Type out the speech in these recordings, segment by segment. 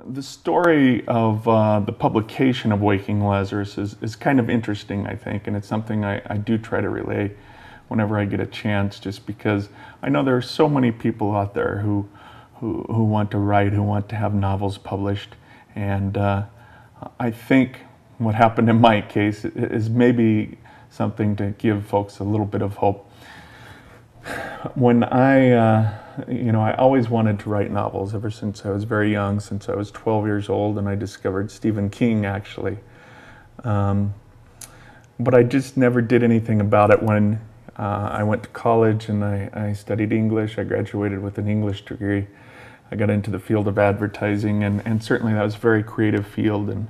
The story of the publication of Waking Lazarus is kind of interesting, I think, and it's something I do try to relay whenever I get a chance, just because I know there are so many people out there who want to write, who want to have novels published, and I think what happened in my case is maybe something to give folks a little bit of hope. When I always wanted to write novels ever since I was very young, since I was 12 years old, and I discovered Stephen King, actually. But I just never did anything about it. When I went to college and I studied English, I graduated with an English degree. I got into the field of advertising, and certainly that was a very creative field and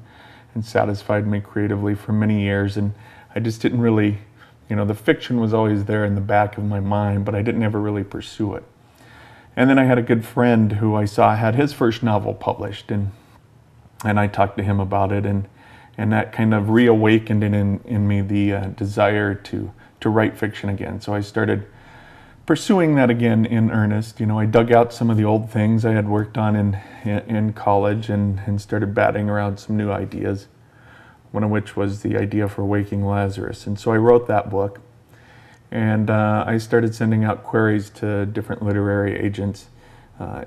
satisfied me creatively for many years. And I just didn't really, the fiction was always there in the back of my mind, but I didn't ever really pursue it. And then I had a good friend who I saw had his first novel published, and I talked to him about it, and that kind of reawakened in me the desire to write fiction again. So I started pursuing that again in earnest. I dug out some of the old things I had worked on in college and started batting around some new ideas, one of which was the idea for Waking Lazarus. And so I wrote that book. And I started sending out queries to different literary agents.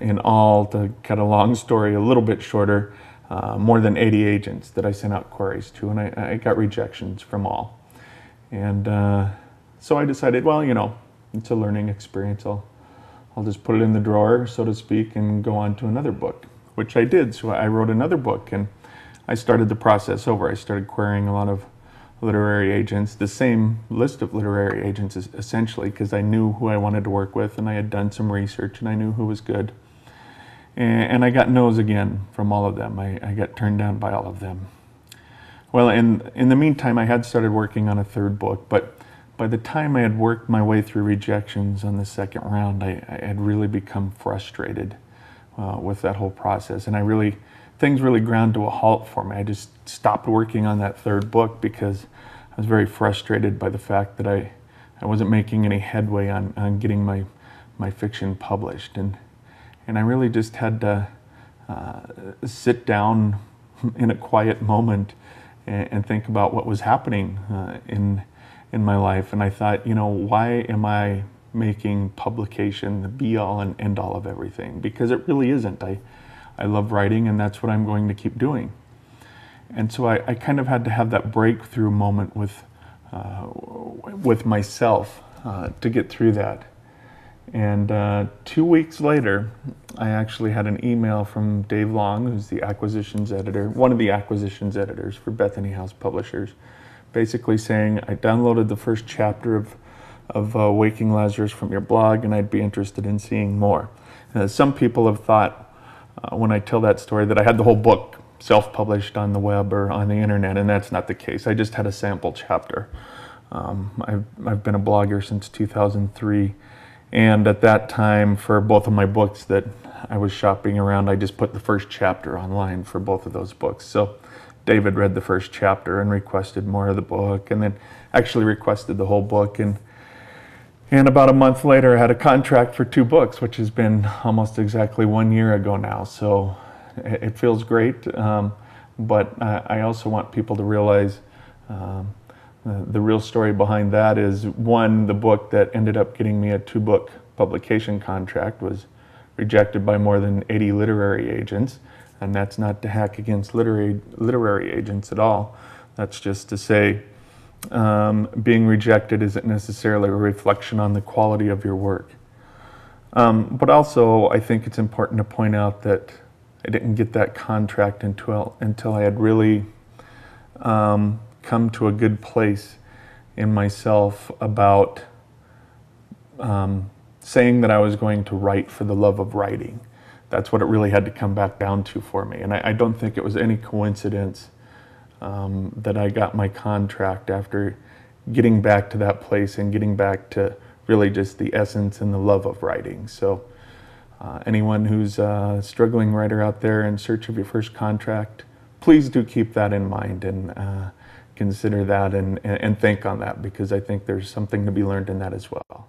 In all, to cut a long story a little bit shorter, more than 80 agents that I sent out queries to, and I got rejections from all. And so I decided, well, it's a learning experience. I'll just put it in the drawer, so to speak, and go on to another book, which I did. So I wrote another book, and I started the process over. I started querying a lot of literary agents, the same list of literary agents essentially, because I knew who I wanted to work with, and I had done some research, and I knew who was good. And I got no's again from all of them. I got turned down by all of them. Well, in the meantime, I had started working on a third book, but by the time I had worked my way through rejections on the second round, I had really become frustrated with that whole process, and things really ground to a halt for me. I just stopped working on that third book because I was very frustrated by the fact that I wasn't making any headway on getting my fiction published. And I really just had to sit down in a quiet moment and think about what was happening in my life. And I thought, why am I making publication the be-all and end-all of everything? Because it really isn't. I love writing, and that's what I'm going to keep doing. And so I kind of had to have that breakthrough moment with myself to get through that. And 2 weeks later, I actually had an email from Dave Long, who's the acquisitions editor, one of the acquisitions editors for Bethany House Publishers, basically saying, I downloaded the first chapter of Waking Lazarus from your blog, and I'd be interested in seeing more. Some people have thought, when I tell that story, that I had the whole book self-published on the web or on the internet, and that's not the case. I just had a sample chapter. I've been a blogger since 2003, and at that time, for both of my books that I was shopping around, I just put the first chapter online for both of those books. So David read the first chapter and requested more of the book, and then actually requested the whole book. And about a month later, I had a contract for 2 books, which has been almost exactly 1 year ago now. So it feels great, but I also want people to realize the real story behind that is, one, the book that ended up getting me a 2-book publication contract was rejected by more than 80 literary agents, and that's not to hack against literary agents at all. That's just to say, being rejected isn't necessarily a reflection on the quality of your work. But also, I think it's important to point out that I didn't get that contract until I had really come to a good place in myself about saying that I was going to write for the love of writing. That's what it really had to come back down to for me. And I don't think it was any coincidence that I got my contract after getting back to that place and getting back to really just the essence and the love of writing. So anyone who's a struggling writer out there in search of your first contract, please do keep that in mind and consider that and think on that, because I think there's something to be learned in that as well.